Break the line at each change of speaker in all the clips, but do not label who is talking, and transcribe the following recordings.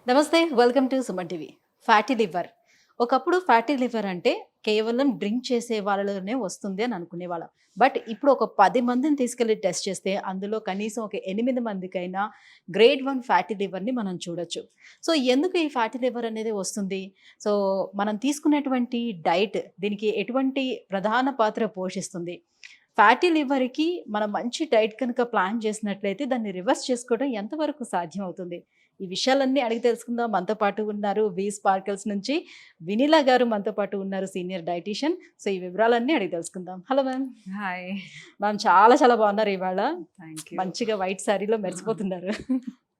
నమస్తే. Welcome to Suman TV. Fatty liver. ఒకప్పుడు fatty liver అంటే కేవలం డ్రింక్ చేసే వాళ్ళలోనే వస్తుంది అని అనుకునేవాళ్ళం. బట్ ఇప్పుడు ఒక 10 మందిని తీసుకెళ్ళి టెస్ట్ చేస్తే అందులో కనీసం ఒక 8 మందికైనా గ్రేడ్ 1 ఫ్యాటీ లివర్‌ని మనం చూడొచ్చు. సో, ఎందుకు ఈ ఫ్యాటీ లివర్ అనేది వస్తుంది? సో, మనం తీసుకునేటువంటి డైట్ దీనికి ఎటువంటి ప్రధాన పాత్ర పోషిస్తుంది? ఫ్యాటీ లివర్‌కి మనం మంచి డైట్ కనుక ప్లాన్ చేసినట్లయితే దాన్ని రివర్స్ చేసుకోవడం ఎంతవరకు సాధ్యం అవుతుంది? ఈ విషయాలన్నీ అడిగి తెలుసుకుందాం. మనతో పాటు ఉన్నారు స్పార్కిల్స్ నుంచి వినీలా గారు మనతో పాటు ఉన్నారు, సీనియర్ డైటీషియన్. సో, ఈ వివరాలన్నీ అడిగి తెలుసుకుందాం. Hello ma'am.
హాయ్.
మ్యామ్ చాలా చాలా బాగున్నారు ఇవాళ.
Thank you.
మంచిగా వైట్ సారీలో మెరిసిపోతున్నారు.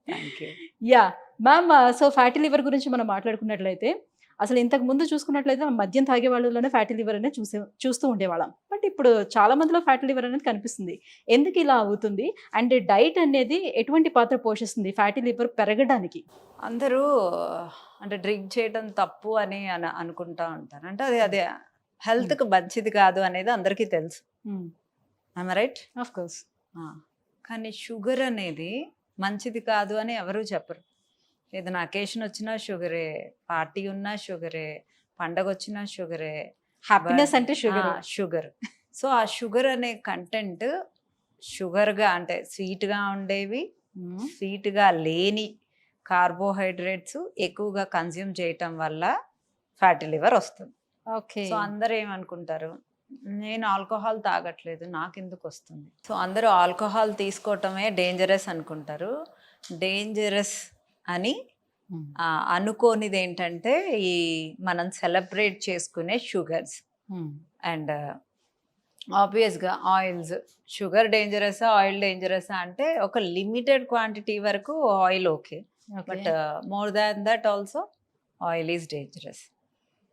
Thank you.
Yeah! Ma'am, so fatty liver గురించి మనం మాట్లాడుకున్నట్లయితే అసలు ఇంతకు ముందు చూసుకున్నట్లయితే మద్యం తాగే వాళ్ళలోనే ఫ్యాటీ లివర్ అనేది చూస్తూ ఉండేవాళ్ళం. బట్ ఇప్పుడు చాలా మందిలో ఫ్యాటీ లివర్ అనేది కనిపిస్తుంది. ఎందుకు ఇలా అవుతుంది? అండ్ డైట్ అనేది ఎటువంటి పాత్ర పోషిస్తుంది ఫ్యాటీ లివర్ పెరగడానికి?
అందరూ అంటే డ్రింక్ చేయడం తప్పు అని అనుకుంటా ఉంటారు. అంటే అది హెల్త్‌కి మంచిది కాదు అనేది అందరికీ తెలుసు. I'm right?
Of course.
కానీ షుగర్ అనేది మంచిది కాదు అని ఎవరూ చెప్పరు. ఏదైనా అకేషన్ వచ్చినా షుగరే, పార్టీ ఉన్నా షుగరే, పండగ వచ్చినా షుగరే.
హ్యాపీనెస్ అంటే షుగర్.
షుగర్. సో, ఆ షుగర్ అనే కంటెంట్ షుగర్‌గా అంటే స్వీట్‌గా ఉండేవి, స్వీట్‌గా లేని కార్బోహైడ్రేట్స్ ఎక్కువగా కన్జ్యూమ్ చేయటం వల్ల ఫ్యాటీ లివర్ వస్తుంది.
ఓకే.
సో, అందరూ ఏమనుకుంటారు, నేను ఆల్కహాల్ తాగట్లేదు నాకెందుకు వస్తుంది. సో, అందరూ ఆల్కహాల్ తీసుకోవటమే డేంజరస్ అనుకుంటారు. డేంజరస్ అని అనుకోనిది ఏంటంటే ఈ మనం సెలబ్రేట్ చేసుకునే షుగర్స్ అండ్ ఆబ్వియస్గా ఆయిల్స్. షుగర్ డేంజరసా, ఆయిల్ డేంజరసా అంటే ఒక లిమిటెడ్ క్వాంటిటీ వరకు oil okay, but more than that also oil is dangerous.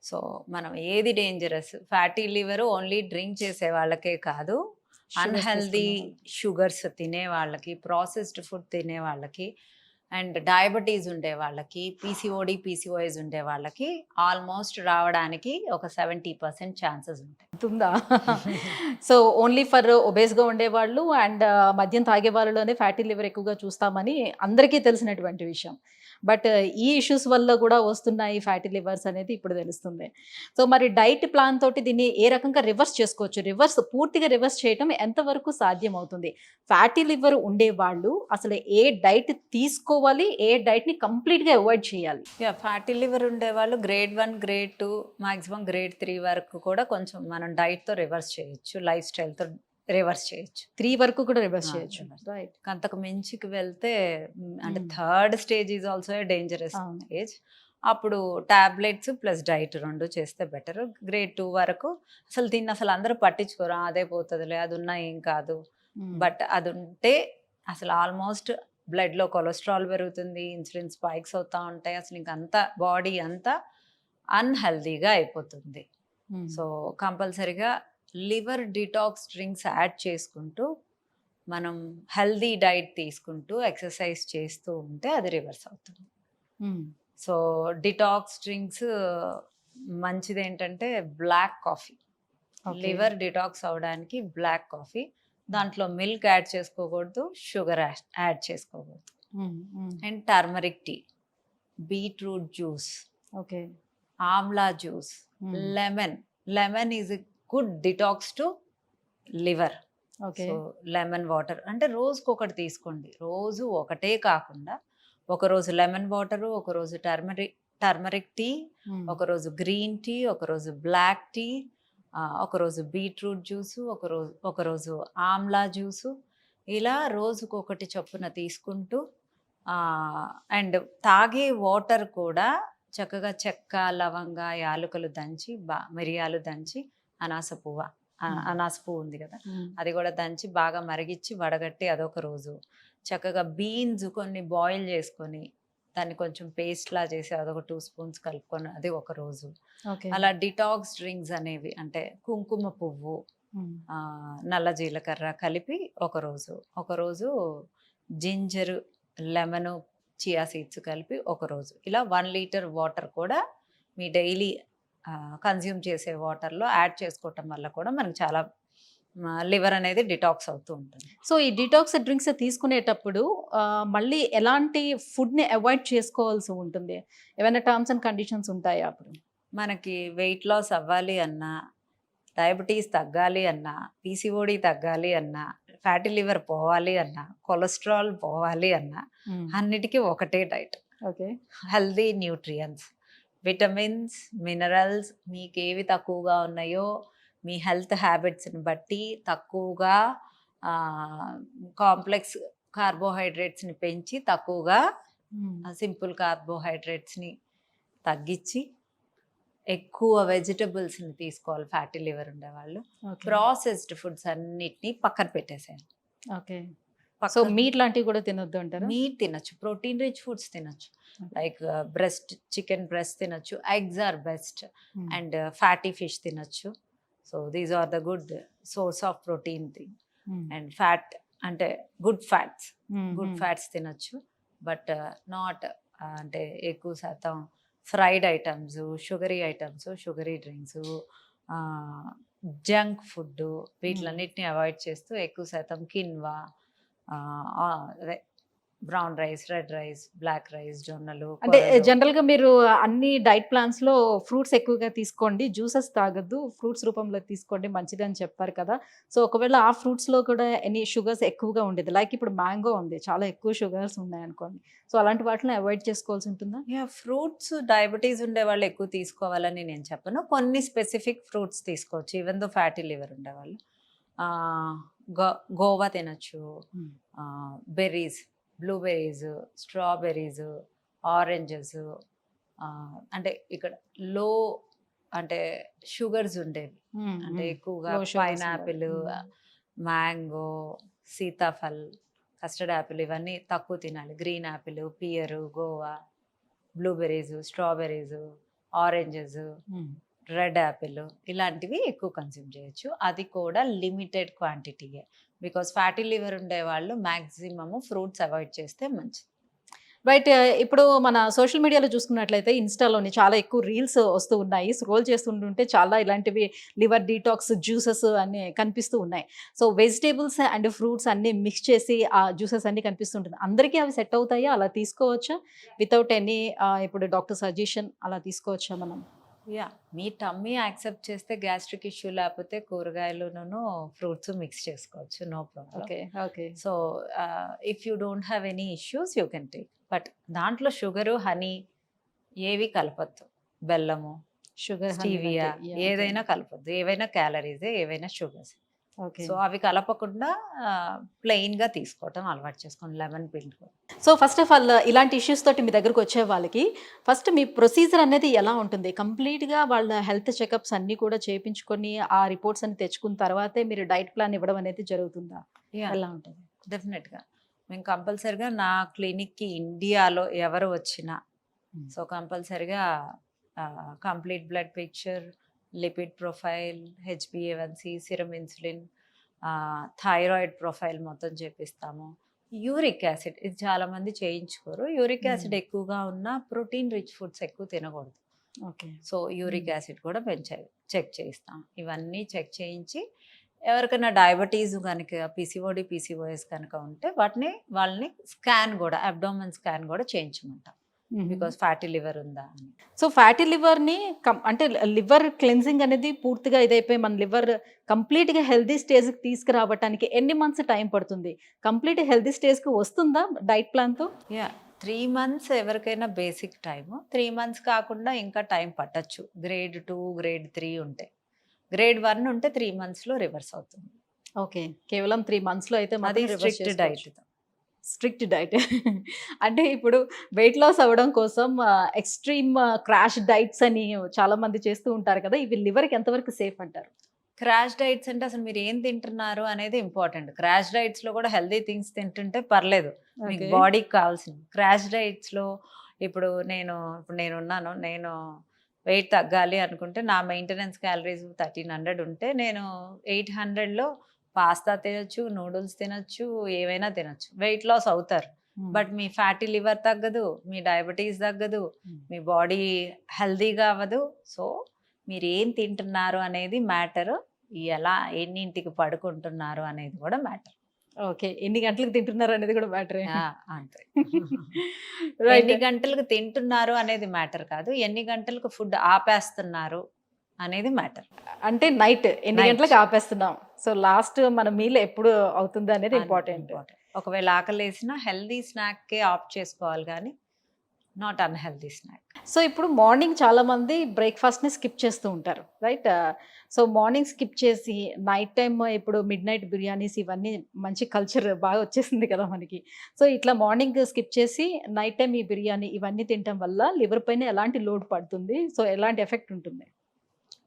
So, మనం ఏది dangerous? Fatty liver only drink చేసే వాళ్ళకే కాదు, అన్హెల్దీ షుగర్స్ తినే వాళ్ళకి, ప్రాసెస్డ్ ఫుడ్ తినే వాళ్ళకి, అండ్ డయాబెటీస్ ఉండే వాళ్ళకి, పీసీఓఎస్ ఉండే వాళ్ళకి ఆల్మోస్ట్ రావడానికి ఒక 70% ఛాన్సెస్ ఉంటాయి.
ఉందా? సో, ఓన్లీ ఫర్ ఒబేస్‌గా ఉండేవాళ్ళు అండ్ మద్యం తాగే వాళ్ళలోనే ఫ్యాటీ లివర్ ఎక్కువగా చూస్తామని అందరికీ తెలిసినటువంటి విషయం. బట్ ఈ ఇష్యూస్ వల్ల కూడా వస్తున్నాయి ఫ్యాటీ లివర్స్ అనేది ఇప్పుడు తెలుస్తుంది. సో, మరి డైట్ ప్లాన్ తోటి దీన్ని ఏ రకంగా రివర్స్ చేసుకోవచ్చు? పూర్తిగా రివర్స్ చేయటం ఎంతవరకు సాధ్యమవుతుంది? ఫ్యాటీ లివర్ ఉండేవాళ్ళు అసలు ఏ డైట్ తీసుకోవాలి? ఏ డైట్‌ని కంప్లీట్‌గా అవాయిడ్ చేయాలి?
ఫ్యాటీ లివర్ ఉండేవాళ్ళు గ్రేడ్ 1, గ్రేడ్ 2, మాక్సిమం గ్రేడ్ 3 వరకు కూడా కొంచెం మనం డైట్తో రివర్స్ చేయొచ్చు, లైఫ్ స్టైల్తో రివర్స్ చేయొచ్చు.
3 వరకు కూడా రివర్స్ చేయొచ్చు. రైట్.
అంతకు మించికి వెళ్తే అంటే third stage is also a dangerous stage. అప్పుడు టాబ్లెట్స్ ప్లస్ డైట్ 2 చేస్తే బెటర్. గ్రేడ్ 2 వరకు అసలు దీన్ని అసలు అందరూ పట్టించుకోరు, అదే పోతుందిలే, అది ఉన్నా ఏం కాదు. బట్ అది ఉంటే అసలు ఆల్మోస్ట్ బ్లడ్లో కొలెస్ట్రాల్ పెరుగుతుంది, ఇన్సులిన్ స్పైక్స్ అవుతూ ఉంటాయి, అసలు ఇంకంతా బాడీ అంతా అన్హెల్దీగా అయిపోతుంది. సో, కంపల్సరిగా లివర్ డిటాక్స్ డ్రింక్స్ యాడ్ చేసుకుంటూ మనం హెల్దీ డైట్ తీసుకుంటూ ఎక్సర్సైజ్ చేస్తూ ఉంటే అది రివర్స్ అవుతుంది. సో, డిటాక్స్ డ్రింక్స్ మంచిది ఏంటంటే బ్లాక్ కాఫీ. లివర్ డిటాక్స్ అవడానికి బ్లాక్ కాఫీ, దాంట్లో మిల్క్ యాడ్ చేసుకోకూడదు, షుగర్ యాడ్ చేసుకోకూడదు. And turmeric tea, beetroot juice,
okay,
amla juice, lemon is a good detox to liver. So, lemon water అంటే రోజుకొకటి తీసుకోండి. రోజు ఒకటే కాకుండా ఒకరోజు లెమన్ వాటరు, ఒకరోజు టర్మరిక్ టీ, ఒకరోజు గ్రీన్ టీ, ఒకరోజు బ్లాక్ టీ, ఒకరోజు బీట్రూట్ జ్యూసు, ఒకరోజు ఆమ్లా జ్యూసు, ఇలా రోజుకొకటి చొప్పున తీసుకుంటూ అండ్ తాగే వాటర్ కూడా చక్కగా చెక్క, లవంగ, యాలకులు దంచి, మిరియాలు దంచి, అనాస పువ్వు ఉంది కదా, అది కూడా దంచి బాగా మరిగించి వడగట్టి అదొక రోజు. చక్కగా బీన్స్ కొన్ని బాయిల్ చేసుకొని దాన్ని కొంచెం పేస్ట్లా చేసి అదొక 2 స్పూన్స్ కలుపుకొని అది ఒక రోజు. అలా డిటాక్స్ డ్రింక్స్ అనేవి అంటే కుంకుమ పువ్వు, నల్ల జీలకర్ర కలిపి ఒకరోజు జింజరు, లెమను, చియా సీడ్స్ కలిపి ఒకరోజు. ఇలా 1 లీటర్ వాటర్ కూడా మీ డైలీ కన్జ్యూమ్ చేసే వాటర్లో యాడ్ చేసుకోవటం వల్ల కూడా మనకు చాలా లివర్ అనేది డిటాక్స్ అవుతూ ఉంటుంది.
సో ఈ డిటాక్స్ డ్రింక్స్ తీసుకునేటప్పుడు మళ్ళీ ఎలాంటి ఫుడ్‌ని అవాయిడ్ చేసుకోవాల్సి ఉంటుంది? ఏమైనా టర్మ్స్ అండ్ కండిషన్స్ ఉంటాయా అప్పుడు?
మనకి వెయిట్ లాస్ అవ్వాలి అన్నా, డయాబెటీస్ తగ్గాలి అన్నా, పీసీఓడి తగ్గాలి అన్నా, ఫ్యాటీ లివర్ పోవాలి అన్నా, కొలెస్ట్రాల్ పోవాలి అన్నా, అన్నిటికీ ఒకటే diet.
Okay.
Healthy nutrients, vitamins, minerals మీకేవి తక్కువగా ఉన్నాయో మీ హెల్త్ హ్యాబిట్స్ని బట్టి తక్కువగా కాంప్లెక్స్ కార్బోహైడ్రేట్స్ని పెంచి తక్కువగా సింపుల్ కార్బోహైడ్రేట్స్ని తగ్గించి ఎక్కువ వెజిటబుల్స్ని తీసుకోవాలి ఫ్యాటీ లివర్ ఉండేవాళ్ళు. ప్రాసెస్డ్ ఫుడ్స్ అన్నిటినీ పక్కన పెట్టేసేయాలి.
ఓకే. సో మీట్ లాంటివి కూడా తినొద్దు అంటారా?
మీట్ తినొచ్చు, ప్రోటీన్ రిచ్ ఫుడ్స్ తినొచ్చు, లైక్ బ్రెస్ట్, చికెన్ బ్రెస్ట్ తినొచ్చు, eggs are best, and fatty fish తినొచ్చు. So these are the good source of protein thing. And fat అంటే గుడ్ ఫ్యాట్స్ తినొచ్చు, బట్ నాట్ అంటే ఎక్కువ శాతం fried items, sugary items, sugary drinks, junk food వీటిలన్నిటిని avoid చేస్తూ ఎక్కువ శాతం కిన్వా, అదే brown rice, red rice, black rice, జొన్నలు.
అంటే జనరల్‌గా మీరు అన్ని డైట్ ప్లాన్స్‌లో ఫ్రూట్స్ ఎక్కువగా తీసుకోండి, జ్యూసెస్ తాగొద్దు, ఫ్రూట్స్ రూపంలో తీసుకోండి మంచిదని చెప్పారు కదా! సో ఒకవేళ ఆ ఫ్రూట్స్‌లో కూడా ఎనీ షుగర్స్ ఎక్కువగా ఉండేది. లైక్ ఇప్పుడు మ్యాంగో ఉంది. చాలా ఎక్కువ షుగర్స్ ఉన్నాయనుకోండి. సో అలాంటి వాటిని అవాయిడ్ చేసుకోవాల్సి ఉంటుందా?
ఫ్రూట్స్ డయాబెటీస్ ఉండే వాళ్ళు ఎక్కువ తీసుకోవాలని నేను చెప్పను. కొన్ని స్పెసిఫిక్ ఫ్రూట్స్ తీసుకోవచ్చు ఈవెన్ దో ఫ్యాటీ లివర్ ఉండేవాళ్ళు. గోవా తినొచ్చు, బెర్రీస్, బ్లూబెర్రీస్, స్ట్రాబెర్రీస్, ఆరెంజెస్, అంటే ఇక్కడ లో అంటే షుగర్స్ ఉండేవి, అంటే ఎక్కువగా pineapple, mango, sitaphal, custard apple ఇవన్నీ తక్కువ తినాలి. Green apple, pear, guava, blueberries, strawberries, oranges, red apple ఇలాంటివి ఎక్కువ కన్స్యూమ్ చేయొచ్చు. అది కూడా లిమిటెడ్ క్వాంటిటీయే, బికాస్ ఫ్యాటీ లివర్ ఉండే వాళ్ళు మ్యాక్సిమము ఫ్రూట్స్ అవాయిడ్ చేస్తే మంచిది.
రైట్. ఇప్పుడు మన సోషల్ మీడియాలో చూసుకున్నట్లయితే ఇన్‌స్టాలోని చాలా ఎక్కువ రీల్స్ వస్తూ ఉన్నాయి. స్క్రోల్ చేస్తుంటుంటే చాలా ఇలాంటివి లివర్ డీటాక్స్ జ్యూసెస్ అన్నీ కనిపిస్తూ ఉన్నాయి. సో వెజిటబుల్స్ అండ్ ఫ్రూట్స్ అన్నీ మిక్స్ చేసి ఆ జ్యూసెస్ అన్నీ కనిపిస్తుంటుంది. అందరికీ అవి సెట్ అవుతాయా? అలా తీసుకోవచ్చా? వితౌట్ ఎనీ ఇప్పుడు డాక్టర్ సజెషన్ అలా తీసుకోవచ్చా మనం?
మీ టమ్మీ యాక్సెప్ట్ చేస్తే గ్యాస్ట్రిక్ ఇష్యూ లేకపోతే కూరగాయలును ఫ్రూట్స్ మిక్స్ చేసుకోవచ్చు, no problem.
Okay. Okay.
So if you don't have any issues you can take, but దాంట్లో షుగరు, హనీ ఏవి కలపొద్దు, బెల్లము,
షుగర్,
స్టీవియా ఏదైనా కలపొద్దు, ఏవైనా క్యాలరీసే, ఏవైనా షుగర్స్.
ఓకే.
సో అవి కలపకుండా ప్లెయిన్గా తీసుకోవటం అలవాటు చేసుకోండి, లెమన్ పిండుకో.
సో ఫస్ట్ ఆఫ్ ఆల్ ఇలాంటి ఇష్యూస్ తోటి మీ దగ్గరకు వచ్చే వాళ్ళకి ఫస్ట్ మీ ప్రొసీజర్ అనేది ఎలా ఉంటుంది? కంప్లీట్‌గా వాళ్ళ హెల్త్ చెకప్స్ అన్నీ కూడా చేపించుకొని ఆ రిపోర్ట్స్ అన్ని తెచ్చుకున్న తర్వాతే మీరు డైట్ ప్లాన్ ఇవ్వడం అనేది జరుగుతుందా? ఎలా ఉంటుంది?
డెఫినెట్గా మేము కంపల్సరిగా నా క్లినిక్కి ఇండియాలో ఎవరు వచ్చినా సో కంపల్సరిగా complete blood picture, lipid profile, HbA1c, serum insulin, thyroid profile మొత్తం చేపిస్తాము. యూరిక్ యాసిడ్ ఇది చాలామంది చేయించుకోరు. యూరిక్ యాసిడ్ ఎక్కువగా ఉన్న ప్రోటీన్ రిచ్ ఫుడ్స్ ఎక్కువ తినకూడదు.
ఓకే.
సో యూరిక్ యాసిడ్ కూడా చెక్ చేయిస్తాం. ఇవన్నీ చెక్ చేయించి ఎవరికైనా డయాబెటీస్ కనుక, పీసీఓడి, పీసీఓఎస్ కనుక ఉంటే వాళ్ళని స్కాన్ కూడా, అబ్డోమెన్ స్కాన్ కూడా చేయించమంటాం, బికాస్ ఫ్యాటీ లివర్ ఉందా అని.
సో ఫ్యాటీ లివర్ని అంటే లివర్ క్లెన్జింగ్ అనేది పూర్తిగా ఇదైపోయి మన లివర్ కంప్లీట్గా హెల్దీ స్టేజ్కి తీసుకురావడానికి ఎన్ని మంత్స్ టైం పడుతుంది? కంప్లీట్ హెల్దీ స్టేజ్కి వస్తుందా డైట్ ప్లాన్తో?
3 months ఎవరికైనా బేసిక్ టైము. 3 months కాకుండా ఇంకా టైం పట్టచ్చు. గ్రేడ్ 2, గ్రేడ్ 3 ఉంటే. గ్రేడ్ 1 ఉంటే 3 monthsలో రివర్స్ అవుతుంది.
ఓకే. కేవలం 3 monthsలో అయితే
అది స్ట్రిక్ట్ డైట్.
Strict diet. అంటే ఇప్పుడు వెయిట్ లాస్ అవ్వడం కోసం ఎక్స్ట్రీమ్ క్రాష్ డైట్స్ అని చాలా మంది చేస్తూ ఉంటారు కదా! ఇవి లివర్కి ఎంతవరకు సేఫ్ అంటారు?
క్రాష్ డైట్స్ అంటే అసలు మీరు ఏం తింటున్నారు అనేది ఇంపార్టెంట్. క్రాష్ డైట్స్లో కూడా హెల్దీ థింగ్స్ తింటుంటే పర్లేదు, మీకు బాడీకి కావాల్సింది. క్రాష్ డైట్స్లో ఇప్పుడు నేనున్నాను, నేను వెయిట్ తగ్గాలి అనుకుంటే నా మెయింటెనెన్స్ క్యాలరీస్ 1300 ఉంటే నేను 800లో పాస్తా తినొచ్చు, నూడిల్స్ తినొచ్చు, ఏవైనా తినొచ్చు, వెయిట్ లాస్ అవుతారు. బట్ మీ ఫ్యాటీ లివర్ తగ్గదు, మీ డయాబెటీస్ తగ్గదు, మీ బాడీ హెల్దీగా అవ్వదు. సో మీరు ఏం తింటున్నారు అనేది మ్యాటర్. ఎలా ఎన్నింటికి పడుకుంటున్నారు అనేది కూడా మ్యాటర్.
ఓకే. ఎన్ని గంటలకు తింటున్నారు అనేది కూడా మ్యాటరే.
అంతే.
రైట్.
ఎన్ని గంటలకు తింటున్నారు అనేది మ్యాటర్ కాదు, ఎన్ని గంటలకు ఫుడ్ ఆపేస్తున్నారు అనేది మ్యాటర్.
అంటే నైట్ ఎన్ని
Night.
గంటలకు ఆపేస్తున్నాం. సో లాస్ట్ మన మీల్ ఎప్పుడు అవుతుంది అనేది ఇంపార్టెంట్.
ఒకవేళ ఆకలేసినా హెల్దీ స్నాక్కే ఆప్ట్ చేసుకోవాలి కానీ నాట్ అన్హెల్దీ స్నాక్.
సో ఇప్పుడు మార్నింగ్ చాలా మంది బ్రేక్ఫాస్ట్ని స్కిప్ చేస్తూ ఉంటారు, రైట్? సో మార్నింగ్ స్కిప్ చేసి నైట్ టైమ్ ఇప్పుడు మిడ్ నైట్ బిర్యానీస్ ఇవన్నీ మంచి కల్చర్ బాగా వచ్చేసింది కదా మనకి. సో ఇట్లా మార్నింగ్ స్కిప్ చేసి నైట్ టైం ఈ బిర్యానీ ఇవన్నీ తినటం వల్ల లివర్ పైన ఎలాంటి లోడ్ పడుతుంది, సో ఎలాంటి ఎఫెక్ట్ ఉంటుంది?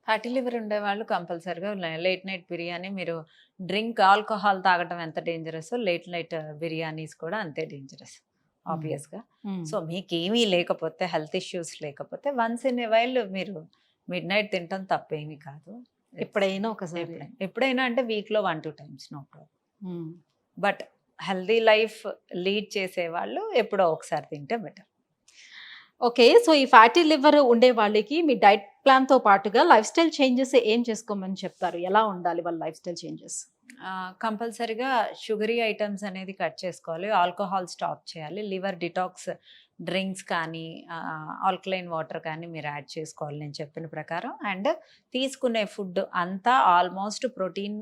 ఫ్యాటీ లివర్ ఉండేవాళ్ళు కంపల్సరిగా లేట్ నైట్ బిర్యానీ, మీరు డ్రింక్ ఆల్కహాల్ తాగటం ఎంత డేంజరస్, లేట్ నైట్ బిర్యానీస్ కూడా అంతే డేంజరస్ ఆబ్వియస్గా. సో మీకేమీ లేకపోతే, హెల్త్ ఇష్యూస్ లేకపోతే వన్స్ ఇన్ ఏ వైల్ మీరు మిడ్ నైట్ తినటం తప్పేమీ కాదు.
ఎప్పుడైనా ఒకసారి.
ఎప్పుడైనా అంటే వీక్లో 1-2 times no problem. But healthy life lead చేసే వాళ్ళు ఎప్పుడో ఒకసారి తింటే బెటర్.
ఓకే. సో ఈ ఫ్యాటీ లివర్ ఉండే వాళ్ళకి మీ డైట్ ప్లాన్‌తో పాటుగా లైఫ్ స్టైల్ చేంజెస్ ఏం చేసుకోమని చెప్తారు? ఎలా ఉండాలి వాళ్ళ లైఫ్ స్టైల్ చేంజెస్?
కంపల్సరీగా షుగరీ ఐటమ్స్ అనేది కట్ చేసుకోవాలి, ఆల్కహాల్ స్టాప్ చేయాలి, లివర్ డిటాక్స్ డ్రింక్స్ కానీ ఆల్కలైన్ వాటర్ కానీ మీరు యాడ్ చేసుకోవాలి నేను చెప్పిన ప్రకారం. అండ్ తీసుకునే ఫుడ్ అంతా almost protein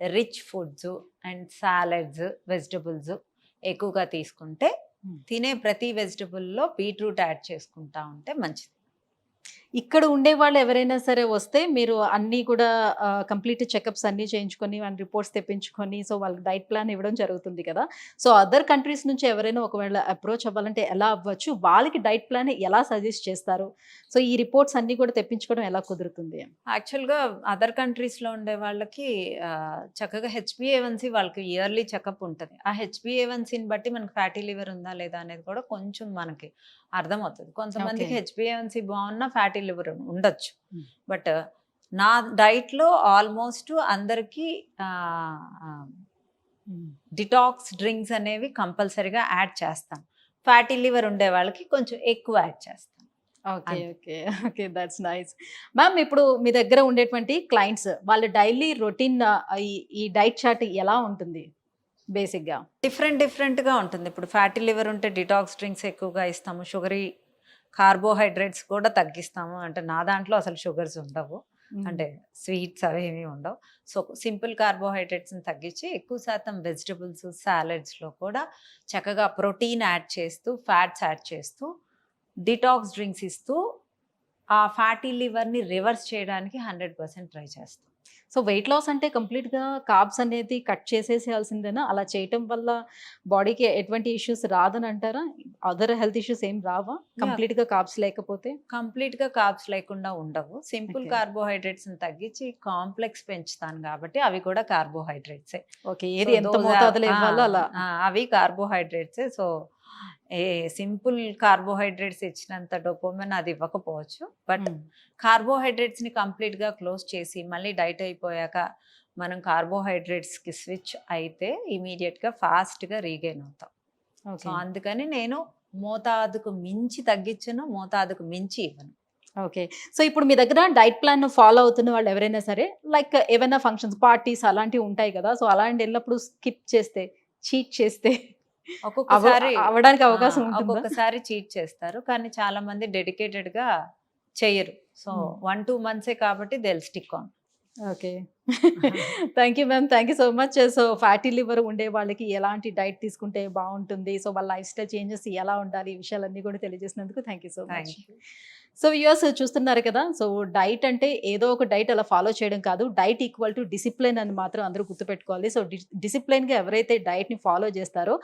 rich foods and salads, vegetables ఎక్కువగా తీసుకుంటే, తినే ప్రతి వెజిటబుల్లో బీట్రూట్ యాడ్ చేసుకుంటా ఉంటే మంచిది.
ఇక్కడ ఉండేవాళ్ళు ఎవరైనా సరే వస్తే మీరు అన్నీ కూడా కంప్లీట్ చెకప్స్ అన్నీ చేయించుకొని వాళ్ళ రిపోర్ట్స్ తెప్పించుకొని సో వాళ్ళకి డైట్ ప్లాన్ ఇవ్వడం జరుగుతుంది కదా. సో అదర్ కంట్రీస్ నుంచి ఎవరైనా ఒకవేళ అప్రోచ్ అవ్వాలంటే ఎలా అవ్వచ్చు? వాళ్ళకి డైట్ ప్లాన్ ఎలా సజెస్ట్ చేస్తారు? సో ఈ రిపోర్ట్స్ అన్నీ కూడా తెప్పించుకోవడం ఎలా కుదురుతుంది?
యాక్చువల్గా అదర్ కంట్రీస్లో ఉండే వాళ్ళకి చక్కగా HbA1c వాళ్ళకి ఇయర్లీ చెకప్ ఉంటుంది. ఆ HbA1cని బట్టి మనకి ఫ్యాటీ లివర్ ఉందా లేదా అనేది కూడా కొంచెం మనకి అర్థమవుతుంది. కొంతమందికి HbA1c బాగున్నా ఫ్యాటీ లివర్ ఉండొచ్చు. బట్ నా డైట్లో ఆల్మోస్ట్ అందరికీ డిటాక్స్ డ్రింక్స్ అనేవి కంపల్సరీగా యాడ్ చేస్తాం. ఫ్యాటీ లివర్ ఉండే వాళ్ళకి కొంచెం ఎక్కువ యాడ్ చేస్తాం.
Okay, okay, okay, that's nice. Ma'am ఇప్పుడు మీ దగ్గర ఉండేటువంటి క్లయింట్స్ వాళ్ళ డైలీ రొటీన్ ఈ డైట్ చార్ట్ ఎలా ఉంటుంది బేసిక్గా?
డిఫరెంట్గా ఉంటుంది. ఇప్పుడు ఫ్యాటీ లివర్ ఉంటే డిటాక్స్ డ్రింక్స్ ఎక్కువగా ఇస్తాము, షుగరీ కార్బోహైడ్రేట్స్ కూడా తగ్గిస్తాము. అంటే నా దాంట్లో అసలు షుగర్స్ ఉండవు, అంటే స్వీట్స్ అవేమీ ఉండవు. సో సింపుల్ కార్బోహైడ్రేట్స్ని తగ్గించి ఎక్కువ శాతం వెజిటబుల్స్, సాలడ్స్లో కూడా చక్కగా ప్రోటీన్ యాడ్ చేస్తూ, ఫ్యాట్స్ యాడ్ చేస్తూ, డిటాక్స్ డ్రింక్స్ ఇస్తూ ఆ ఫ్యాటీ లివర్ని రివర్స్ చేయడానికి 100% ట్రై చేస్తాం.
సో వెయిట్ లాస్ అంటే కంప్లీట్గా కార్బ్స్ అనేది కట్ చేసేసేయాల్సిందేనా? అలా చేయటం వల్ల బాడీకి ఎటువంటి ఇష్యూస్ రాదని అంటారా? అదర్ హెల్త్ ఇష్యూస్ ఏం రావా కంప్లీట్గా కార్బ్స్ లేకపోతే?
కంప్లీట్గా కార్బ్స్ లేకుండా ఉండవు. Simple
Okay.
కార్బోహైడ్రేట్స్ని తగ్గించి కాంప్లెక్స్ పెంచుతాను కాబట్టి అవి కూడా కార్బోహైడ్రేట్సే.
ఓకే, ఏది ఎంత మోతాదులో ఇవ్వాలో అలా.
అవి కార్బోహైడ్రేట్సే. సో ఏ సింపుల్ కార్బోహైడ్రేట్స్ ఇచ్చినంత డోపమైన్ అది ఇవ్వకపోవచ్చు. బట్ కార్బోహైడ్రేట్స్ని కంప్లీట్గా క్లోజ్ చేసి మళ్ళీ డైట్ అయిపోయాక మనం కార్బోహైడ్రేట్స్కి స్విచ్ అయితే ఇమీడియట్గా ఫాస్ట్గా రీగెయిన్ అవుతాం. సో అందుకని నేను మోతాదుకు మించి తగ్గించను, మోతాదుకు మించి ఇవ్వను.
ఓకే. సో ఇప్పుడు మీ దగ్గర డైట్ ప్లాన్ ఫాలో అవుతున్న వాళ్ళు ఎవరైనా సరే లైక్ ఏమైనా ఫంక్షన్స్, పార్టీస్ అలాంటివి ఉంటాయి కదా. సో అలాంటి వెళ్ళినప్పుడు స్కిప్ చేస్తే, చీట్ చేస్తే
ఒక్కొక్కసారి
అవ్వడానికి అవకాశం ఉంటుందా?
ఒక్కొక్కసారి చీట్ చేస్తారు, కానీ చాలా మంది డెడికేటెడ్గా చెయ్యరు. సో 1-2 months కాబట్టి they will stick on.
Okay, thank you ma'am, thank you so much. So fatty liver ఉండే వాళ్ళకి ఎలాంటి డైట్ తీసుకుంటే బాగుంటుంది, సో వాళ్ళ లైఫ్ స్టైల్ చేంజెస్ ఎలా ఉండాలి, ఈ విషయాలన్నీ కూడా తెలియజేసినందుకు thank you so much. So viewers చూస్తున్నారు కదా. సో డైట్ అంటే ఏదో ఒక డైట్ అలా ఫాలో చేయడం కాదు, డైట్ ఈక్వల్ టు డిసిప్లిన్ అని మాత్రం అందరూ గుర్తుపెట్టుకోవాలి. సో డిసిప్లిన్గా ఎవరైతే డైట్ని ఫాలో చేస్తారో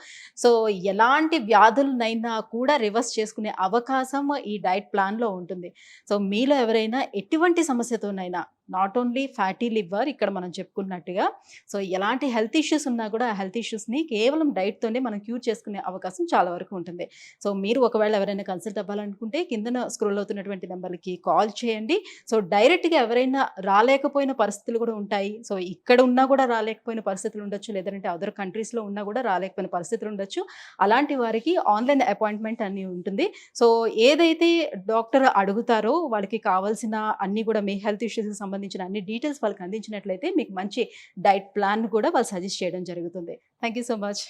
సో ఎలాంటి వ్యాధులనైనా కూడా రివర్స్ చేసుకునే అవకాశం ఈ డైట్ ప్లాన్లో ఉంటుంది. సో మీలో ఎవరైనా ఎటువంటి సమస్యతోనైనా, నాట్ ఓన్లీ ఫ్యాటీ లివర్ ఇక్కడ మనం చెప్పుకున్నట్టుగా, సో ఎలాంటి హెల్త్ ఇష్యూస్ ఉన్నా కూడా ఆ హెల్త్ ఇష్యూస్ని కేవలం డైట్తోనే మనం క్యూర్ చేసుకునే అవకాశం చాలా వరకు ఉంటుంది. సో మీరు ఒకవేళ ఎవరైనా కన్సల్ట్ అవ్వాలనుకుంటే కింద స్క్రోల్ అవుతున్నటువంటి నెంబర్కి కాల్ చేయండి. సో డైరెక్ట్గా ఎవరైనా రాలేకపోయిన పరిస్థితులు కూడా ఉంటాయి. సో ఇక్కడ ఉన్నా కూడా రాలేకపోయిన పరిస్థితులు ఉండొచ్చు, లేదంటే అదర్ కంట్రీస్లో ఉన్నా కూడా రాలేకపోయిన పరిస్థితులు ఉండొచ్చు. అలాంటి వారికి ఆన్లైన్ అపాయింట్మెంట్ అని ఉంటుంది. సో ఏదైతే డాక్టర్ అడుగుతారో వాళ్ళకి కావాల్సిన అన్నీ కూడా మీ హెల్త్ ఇష్యూస్కి సంబంధించిన అన్ని డీటెయిల్స్ వాళ్ళకి అందించినట్లయితే మీకు మంచి డైట్ ప్లాన్ కూడా వాళ్ళు సజెస్ట్ చేయడం జరుగుతుంది. Thank you so much.